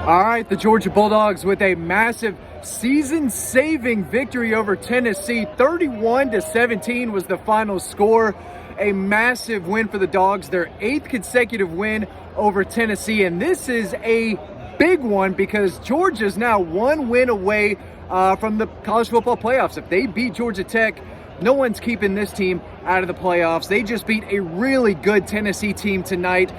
All right, the Georgia Bulldogs with a massive season-saving victory over Tennessee. 31-17 was the final score. A massive win for the Dogs, their 8th consecutive win over Tennessee. And this is a big one because Georgia's now 1 win away from the college football playoffs. If they beat Georgia Tech, no one's keeping this team out of the playoffs. They just beat a really good Tennessee team tonight.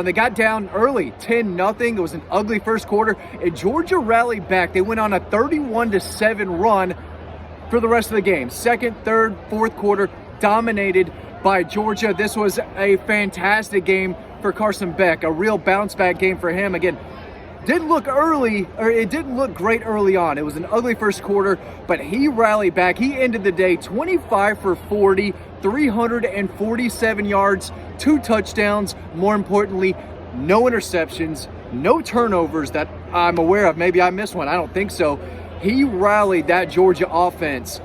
They got down early, 10-0. It was an ugly first quarter, and Georgia rallied back. They went on a 31-7 run for the rest of the game. Second, third, fourth quarter dominated by Georgia. This was a fantastic game for Carson Beck, a real bounce-back game for him. Again, it didn't look great early on. It was an ugly first quarter, but he rallied back. He ended the day 25 for 40, 347 yards, 2 touchdowns. More importantly, no interceptions, no turnovers that I'm aware of. Maybe I missed one. I don't think so. He rallied that Georgia offense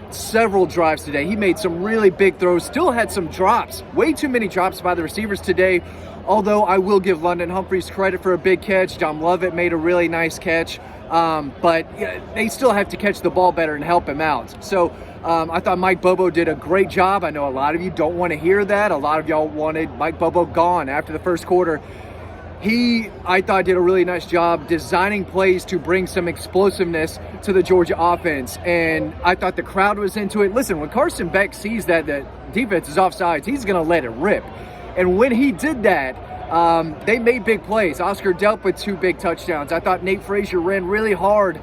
several drives today. He made some really big throws, still had some drops, way too many drops by the receivers today. Although I will give London Humphreys credit for a big catch. Dom Lovett made a really nice catch. But they still have to catch the ball better and help him out. So I thought Mike Bobo did a great job. I know a lot of you don't want to hear that. A lot of y'all wanted Mike Bobo gone after the first quarter. I thought, did a really nice job designing plays to bring some explosiveness to the Georgia offense. And I thought the crowd was into it. Listen, when Carson Beck sees that the defense is offsides, he's going to let it rip. And when he did that, they made big plays. Oscar Delp with 2 big touchdowns. I thought Nate Frazier ran really hard.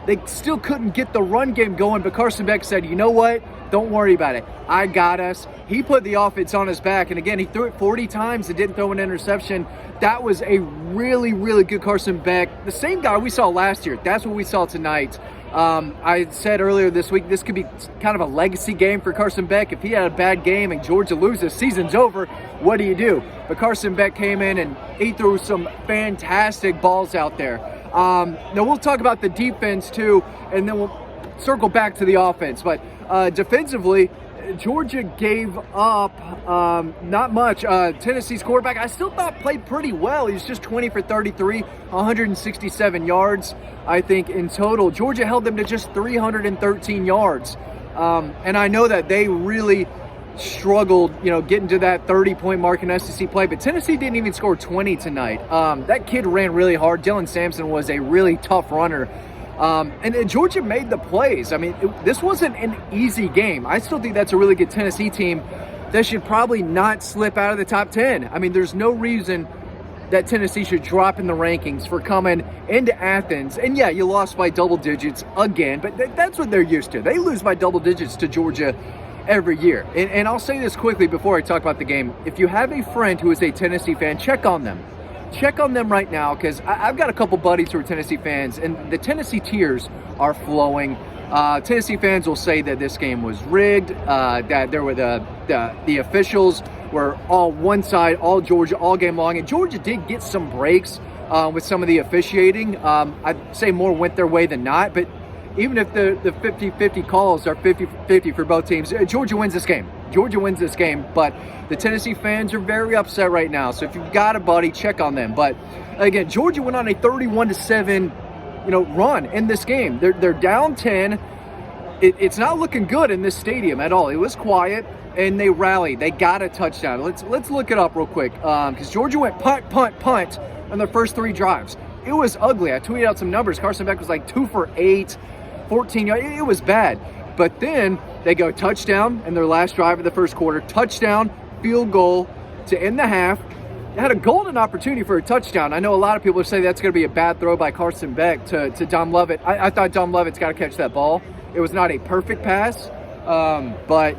They still couldn't get the run game going, but Carson Beck said, you know what? Don't worry about it. I got us. He put the offense on his back. And again, he threw it 40 times and didn't throw an interception. That was a really, really good Carson Beck. The same guy we saw last year. That's what we saw tonight. I said earlier this week, this could be kind of a legacy game for Carson Beck. If he had a bad game and Georgia loses, season's over. What do? But Carson Beck came in and he threw some fantastic balls out there. Now we'll talk about the defense too, and then we'll circle back to the offense. But defensively, Georgia gave up not much. Tennessee's quarterback, I still thought played pretty well. He was just 20 for 33, 167 yards, I think, in total. Georgia held them to just 313 yards. And I know that they really struggled, getting to that 30-point mark in SEC play, but Tennessee didn't even score 20 tonight. That kid ran really hard. Dylan Sampson was a really tough runner. And Georgia made the plays. I mean, this wasn't an easy game. I still think that's a really good Tennessee team that should probably not slip out of the top 10. I mean, there's no reason that Tennessee should drop in the rankings for coming into Athens. And yeah, you lost by double digits again, but that's what they're used to. They lose by double digits to Georgia every year. And I'll say this quickly before I talk about the game. If you have a friend who is a Tennessee fan, check on them. Check on them right now, because I've got a couple buddies who are Tennessee fans, and the Tennessee tears are flowing. Tennessee fans will say that this game was rigged, that there were the officials were all one side, all Georgia, all game long. And Georgia did get some breaks with some of the officiating. I'd say more went their way than not, but even if the 50-50 calls are 50-50 for both teams, Georgia wins this game. Georgia wins this game, but the Tennessee fans are very upset right now. So if you've got a buddy, check on them. But again, Georgia went on a 31-7, run in this game. They're down 10. It's not looking good in this stadium at all. It was quiet, and they rallied. They got a touchdown. Let's look it up real quick, because Georgia went punt on their first 3 drives. It was ugly. I tweeted out some numbers. Carson Beck was like 2 for 8, 14 yards. It was bad. But then they go touchdown in their last drive of the first quarter, touchdown, field goal to end the half. They had a golden opportunity for a touchdown. I know a lot of people say that's going to be a bad throw by Carson Beck to Dom Lovett. I thought Dom Lovett's got to catch that ball. It was not a perfect pass, but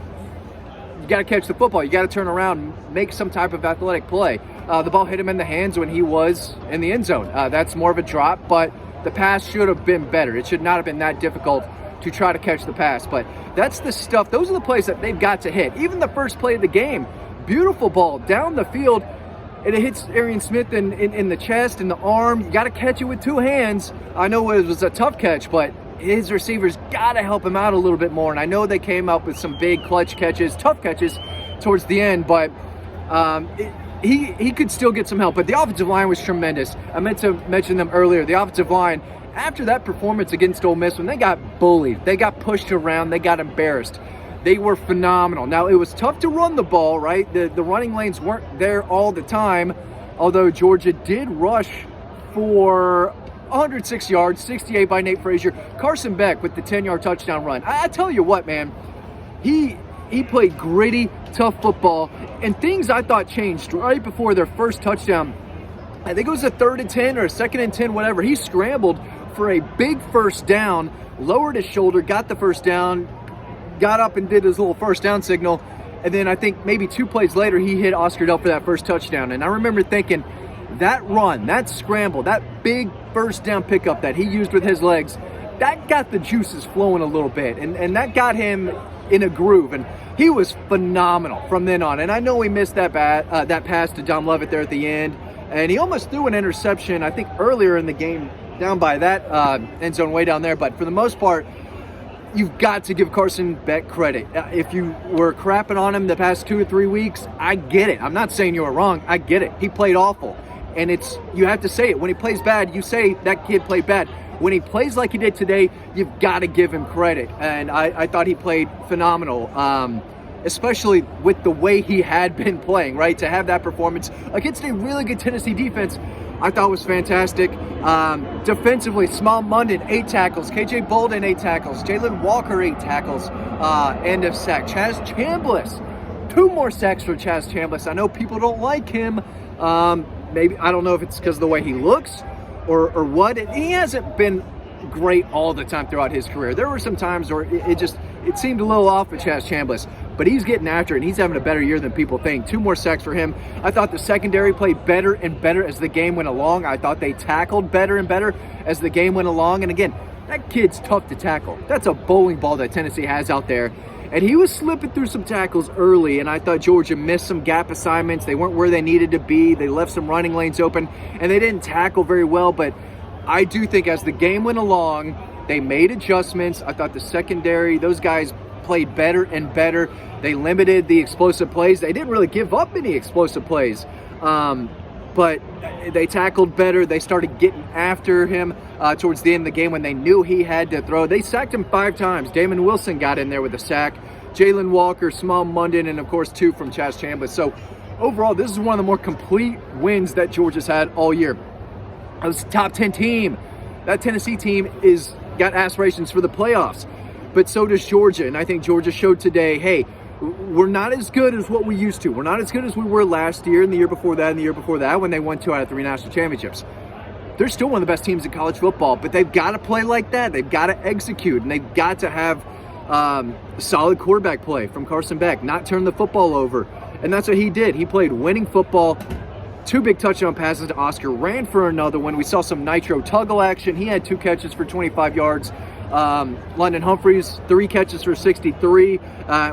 you got to catch the football. You got to turn around and make some type of athletic play. The ball hit him in the hands when he was in the end zone. That's more of a drop, but the pass should have been better. It should not have been that difficult to try to catch the pass. But that's the stuff. Those are the plays that they've got to hit. Even the first play of the game, beautiful ball down the field, and it hits Arian Smith in the chest, in the arm. You got to catch it with 2 hands. I know it was a tough catch, but his receivers got to help him out a little bit more. And I know they came up with some big clutch catches, tough catches towards the end, but he could still get some help, but the offensive line was tremendous. I meant to mention them earlier. The offensive line, after that performance against Ole Miss, when they got bullied, they got pushed around, they got embarrassed, they were phenomenal. Now, it was tough to run the ball, right? The running lanes weren't there all the time, although Georgia did rush for 106 yards, 68 by Nate Frazier. Carson Beck with the 10-yard touchdown run. I tell you what, man, he played gritty, tough football, and things I thought changed right before their first touchdown. I think it was a 3rd and 10 or a 2nd and 10, whatever. He scrambled for a big first down, lowered his shoulder, got the first down, got up and did his little first down signal, and then I think maybe 2 plays later, he hit Oscar Dell for that first touchdown. And I remember thinking, that run, that scramble, that big first down pickup that he used with his legs, that got the juices flowing a little bit, and that got him in a groove, and he was phenomenal from then on. And I know he missed that pass to John Lovett there at the end, and he almost threw an interception, I think, earlier in the game down by that end zone way down there. But for the most part, you've got to give Carson Beck credit. If you were crapping on him the past 2 or 3 weeks, I get it. I'm not saying you were wrong. I get it. He played awful. And you have to say it. When he plays bad, you say that kid played bad. When he plays like he did today, you've got to give him credit. And I thought he played phenomenal, especially with the way he had been playing, right? To have that performance against a really good Tennessee defense, I thought was fantastic. Defensively, Small Munden, 8 tackles. KJ Bolden, 8 tackles. Jalen Walker, 8 tackles. End of sack. Chaz Chambliss, 2 more sacks for Chaz Chambliss. I know people don't like him. Maybe, I don't know if it's because of the way he looks or what. He hasn't been great all the time throughout his career. There were some times where it seemed a little off with Chaz Chambliss, but he's getting after it, and he's having a better year than people think. 2 more sacks for him. I thought the secondary played better and better as the game went along. I thought they tackled better and better as the game went along. And again, that kid's tough to tackle. That's a bowling ball that Tennessee has out there. And he was slipping through some tackles early, and I thought Georgia missed some gap assignments. They weren't where they needed to be. They left some running lanes open, and they didn't tackle very well. But I do think as the game went along, they made adjustments. I thought the secondary, those guys played better and better. They limited the explosive plays. They didn't really give up any explosive plays, but they tackled better. They started getting after him towards the end of the game when they knew he had to throw. They sacked him 5 times. Damon Wilson got in there with a sack. Jalen Walker, Small Munden, and of course 2 from Chaz Chambliss. So overall, this is one of the more complete wins that Georgia's had all year. It was a top 10 team. That Tennessee team got aspirations for the playoffs, but so does Georgia. And I think Georgia showed today, hey, we're not as good as what we used to. We're not as good as we were last year and the year before that and the year before that when they won 2 out of 3 national championships. They're still one of the best teams in college football, but they've got to play like that. They've got to execute, and they've got to have solid quarterback play from Carson Beck, not turn the football over. And that's what he did. He played winning football. 2 big touchdown passes to Oscar, ran for another one. We saw some nitro tuggle action. He had 2 catches for 25 yards. London Humphreys, 3 catches for 63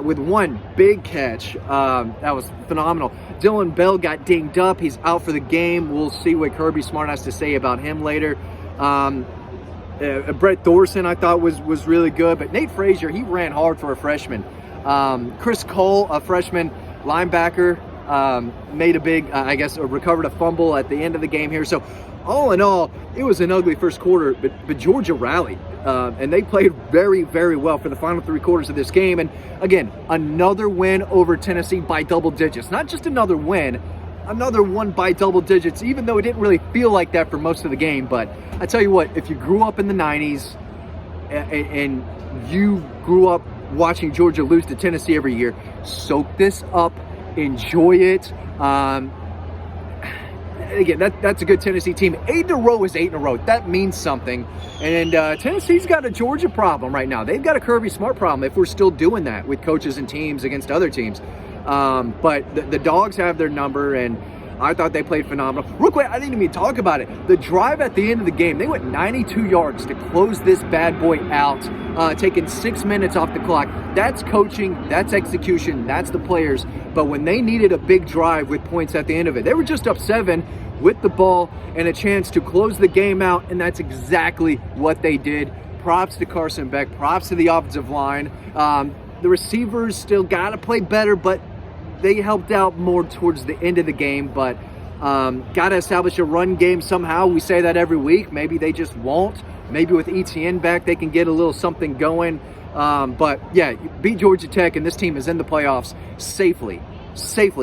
with 1 big catch. That was phenomenal. Dylan Bell got dinged up. He's out for the game. We'll see what Kirby Smart has to say about him later. Brett Thorson, I thought, was really good. But Nate Frazier, he ran hard for a freshman. Chris Cole, a freshman linebacker, made a big, recovered a fumble at the end of the game here. So all in all, it was an ugly first quarter, but Georgia rallied, and they played very, very well for the final 3 quarters of this game. And again, another win over Tennessee by double digits. Not just another win, another one by double digits, even though it didn't really feel like that for most of the game. But I tell you what, if you grew up in the 90s and you grew up watching Georgia lose to Tennessee every year, soak this up, enjoy it. Again, that's a good Tennessee team. 8 in a row is 8 in a row. That means something. And Tennessee's got a Georgia problem right now. They've got a Kirby Smart problem if we're still doing that with coaches and teams against other teams. But the Dogs have their number, and I thought they played phenomenal. Real quick, I didn't even talk about it. The drive at the end of the game, they went 92 yards to close this bad boy out, taking 6 minutes off the clock. That's coaching, that's execution, that's the players. But when they needed a big drive with points at the end of it, they were just up 7 with the ball and a chance to close the game out, and that's exactly what they did. Props to Carson Beck, props to the offensive line. The receivers still got to play better, but they helped out more towards the end of the game, but got to establish a run game somehow. We say that every week. Maybe they just won't. Maybe with ETN back, they can get a little something going. But yeah, beat Georgia Tech, and this team is in the playoffs safely.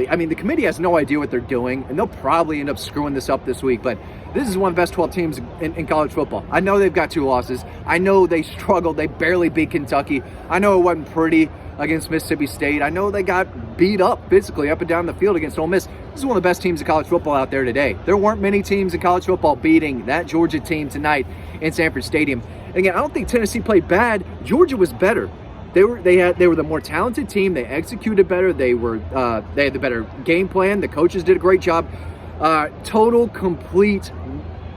I mean, the committee has no idea what they're doing, and they'll probably end up screwing this up this week, but this is one of the best 12 teams in college football. I know they've got 2 losses. I know they struggled. They barely beat Kentucky. I know it wasn't pretty against Mississippi State. I know they got beat up physically up and down the field against Ole Miss. This is one of the best teams in college football out there today. There weren't many teams in college football beating that Georgia team tonight in Sanford Stadium. And again, I don't think Tennessee played bad. Georgia was better. They were the more talented team. They executed better. They had the better game plan. The coaches did a great job. Total complete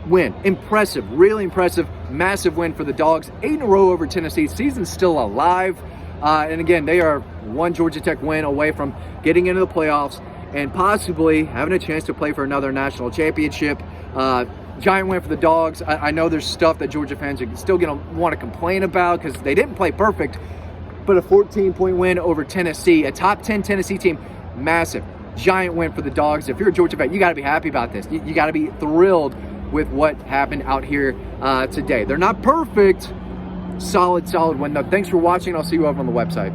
win. Impressive, really impressive, massive win for the Dogs. 8 in a row over Tennessee. Season's still alive. And again, they are one Georgia Tech win away from getting into the playoffs and possibly having a chance to play for another national championship. Giant win for the Dogs. I know there's stuff that Georgia fans are still going to want to complain about because they didn't play perfect, but a 14-point win over Tennessee, a top 10 Tennessee team, massive, giant win for the Dogs. If you're a Georgia fan, you got to be happy about this. You got to be thrilled with what happened out here today. They're not perfect. Solid win, though. Thanks for watching. I'll see you over on the website.